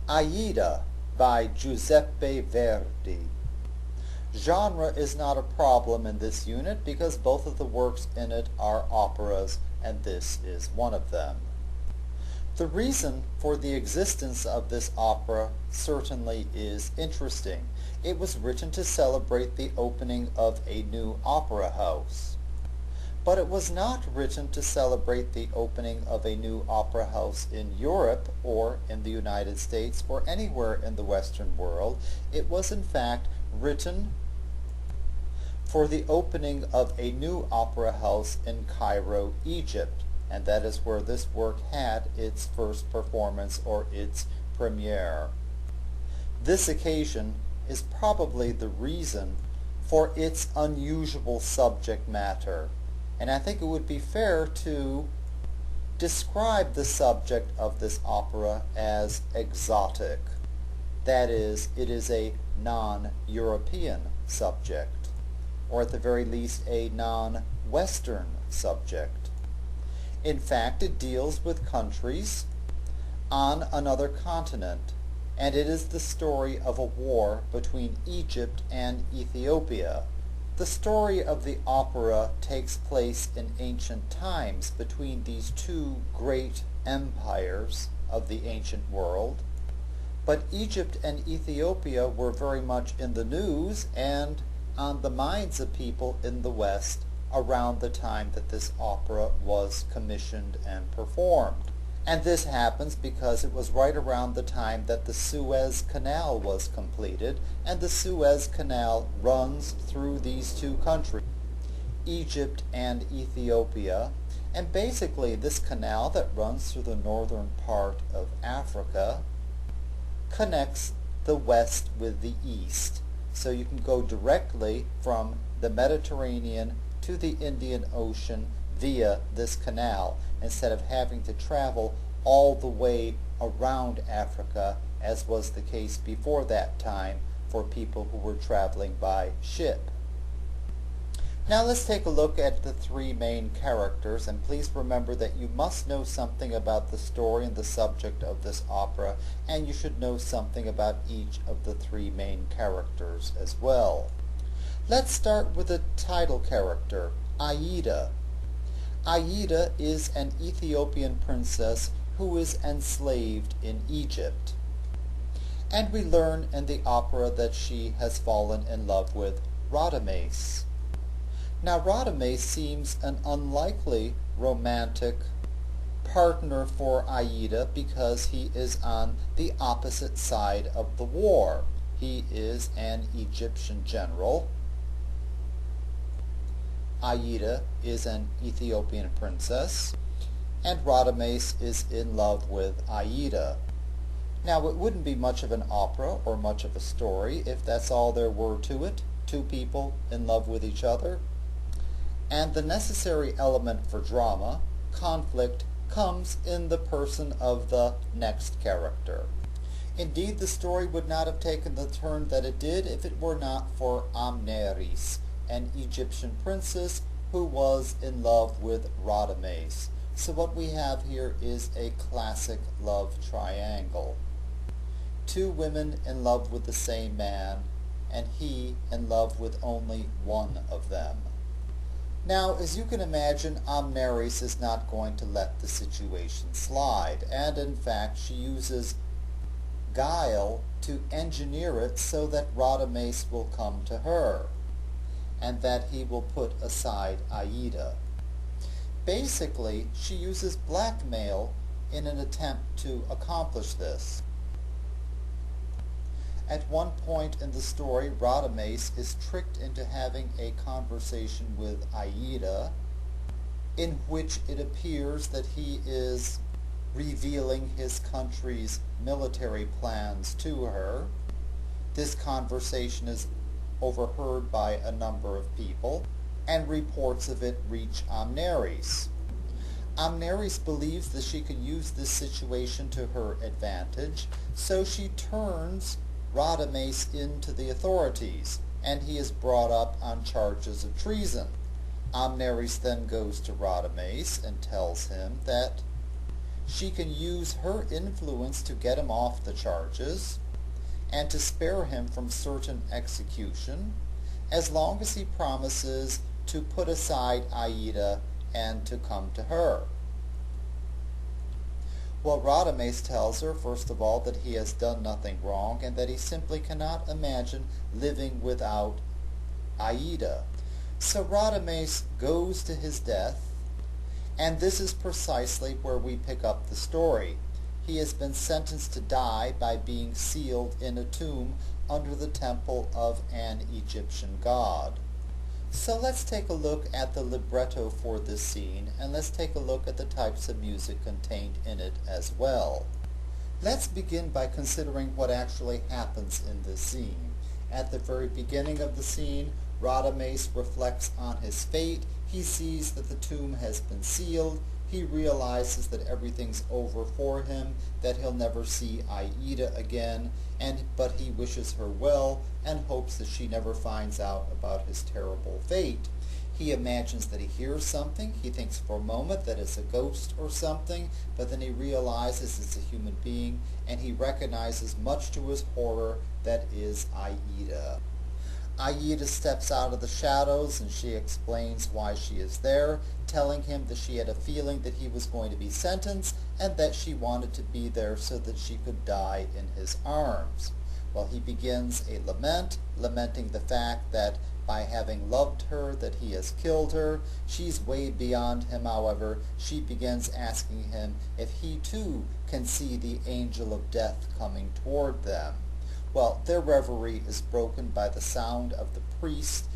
Aida by Giuseppe Verdi. Genre is not a problem in this unit because both of the works in it are operas, and this is one of them. The reason for the existence of this opera certainly is interesting. It was written to celebrate the opening of a new opera house. But it was not written to celebrate the opening of a new opera house in Europe or in the United States or anywhere in the Western world. It was in fact written for the opening of a new opera house in Cairo, Egypt, and that is where this work had its first performance or its premiere. This occasion is probably the reason for its unusual subject matter. And I think it would be fair to describe the subject of this opera as exotic. That is, it is a non-European subject, or at the very least a non-Western subject. In fact, it deals with countries on another continent, and it is the story of a war between Egypt and Ethiopia. The story of the opera takes place in ancient times between these two great empires of the ancient world, but Egypt and Ethiopia were very much in the news and on the minds of people in the West around the time that this opera was commissioned and performed. And this happens because it was right around the time that the Suez Canal was completed, and the Suez Canal runs through these two countries, Egypt and Ethiopia. And basically this canal that runs through the northern part of Africa connects the west with the east. So you can go directly from the Mediterranean to the Indian Ocean via this canal, instead of having to travel all the way around Africa, as was the case before that time for people who were traveling by ship. Now let's take a look at the three main characters, and please remember that you must know something about the story and the subject of this opera, and you should know something about each of the three main characters as well. Let's start with the title character, Aida. Aida is an Ethiopian princess who is enslaved in Egypt. And we learn in the opera that she has fallen in love with Radames. Now Radames seems an unlikely romantic partner for Aida because he is on the opposite side of the war. He is an Egyptian general. Aida is an Ethiopian princess, and Radames is in love with Aida. Now, it wouldn't be much of an opera or much of a story if that's all there were to it, two people in love with each other. And the necessary element for drama, conflict, comes in the person of the next character. Indeed, the story would not have taken the turn that it did if it were not for Amneris, an Egyptian princess who was in love with Radames. So what we have here is a classic love triangle. Two women in love with the same man, and he in love with only one of them. Now, as you can imagine, Amneris is not going to let the situation slide, and in fact she uses guile to engineer it so that Radames will come to her, and that he will put aside Aida. Basically, she uses blackmail in an attempt to accomplish this. At one point in the story, Radames is tricked into having a conversation with Aida, in which it appears that he is revealing his country's military plans to her. This conversation is overheard by a number of people, and reports of it reach Amneris. Amneris believes that she can use this situation to her advantage, so she turns Radames into the authorities, and he is brought up on charges of treason. Amneris then goes to Radames and tells him that she can use her influence to get him off the charges and to spare him from certain execution, as long as he promises to put aside Aida and to come to her. Well, Radames tells her, first of all, that he has done nothing wrong and that he simply cannot imagine living without Aida. So Radames goes to his death, and this is precisely where we pick up the story. He has been sentenced to die by being sealed in a tomb under the temple of an Egyptian god. So let's take a look at the libretto for this scene, and let's take a look at the types of music contained in it as well. Let's begin by considering what actually happens in this scene. At the very beginning of the scene, Radames reflects on his fate. He sees that the tomb has been sealed. He realizes that everything's over for him, that he'll never see Aida again, but he wishes her well and hopes that she never finds out about his terrible fate. He imagines that he hears something. He thinks for a moment that it's a ghost or something, but then he realizes it's a human being, and he recognizes, much to his horror, that is Aida. Aida steps out of the shadows, and she explains why she is there, telling him that she had a feeling that he was going to be sentenced and that she wanted to be there so that she could die in his arms. Well, he begins a lament, lamenting the fact that by having loved her, that he has killed her. She's way beyond him, however. She begins asking him if he too can see the angel of death coming toward them. Well, their reverie is broken by the sound of the priests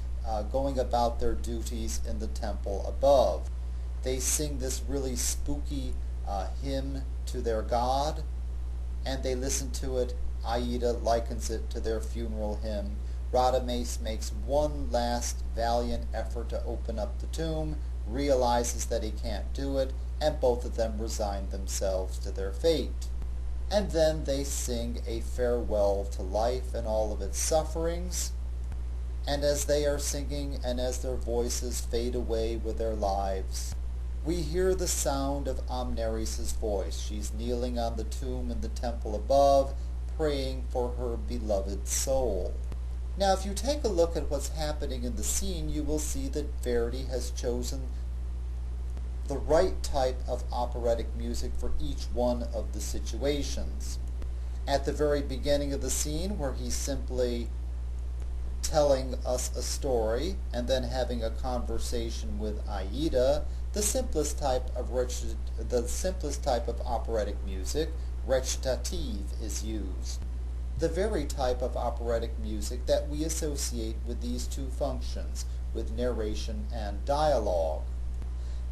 going about their duties in the temple above. They sing this really spooky hymn to their god, and they listen to it. Aida likens it to their funeral hymn. Radames makes one last valiant effort to open up the tomb, realizes that he can't do it, and both of them resign themselves to their fate. And then they sing a farewell to life and all of its sufferings. And as they are singing, and as their voices fade away with their lives, we hear the sound of Amneris' voice. She's kneeling on the tomb in the temple above, praying for her beloved soul. Now, if you take a look at what's happening in the scene, you will see that Verdi has chosen the right type of operatic music for each one of the situations. At the very beginning of the scene, where he's simply telling us a story and then having a conversation with Aida, the simplest type of operatic music, recitative, is used. The very type of operatic music that we associate with these two functions, with narration and dialogue.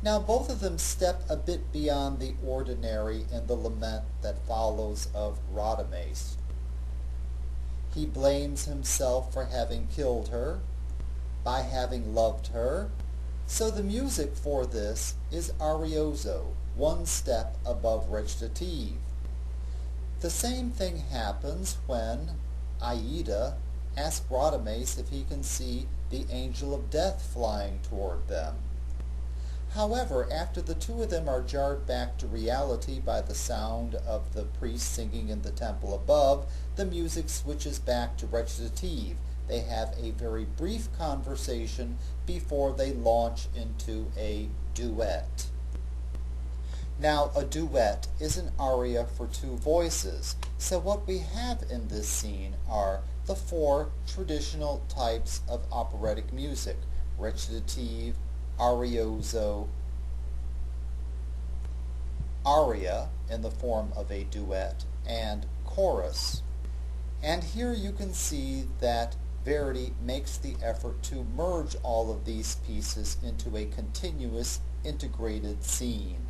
Now, both of them step a bit beyond the ordinary in the lament that follows of Radames. He blames himself for having killed her, by having loved her. So the music for this is arioso, one step above recitative. The same thing happens when Aida asks Radames if he can see the angel of death flying toward them. However, after the two of them are jarred back to reality by the sound of the priest singing in the temple above, the music switches back to recitative. They have a very brief conversation before they launch into a duet. Now, a duet is an aria for two voices. So what we have in this scene are the four traditional types of operatic music: recitative, arioso, aria in the form of a duet, and chorus. And here you can see that Verdi makes the effort to merge all of these pieces into a continuous integrated scene.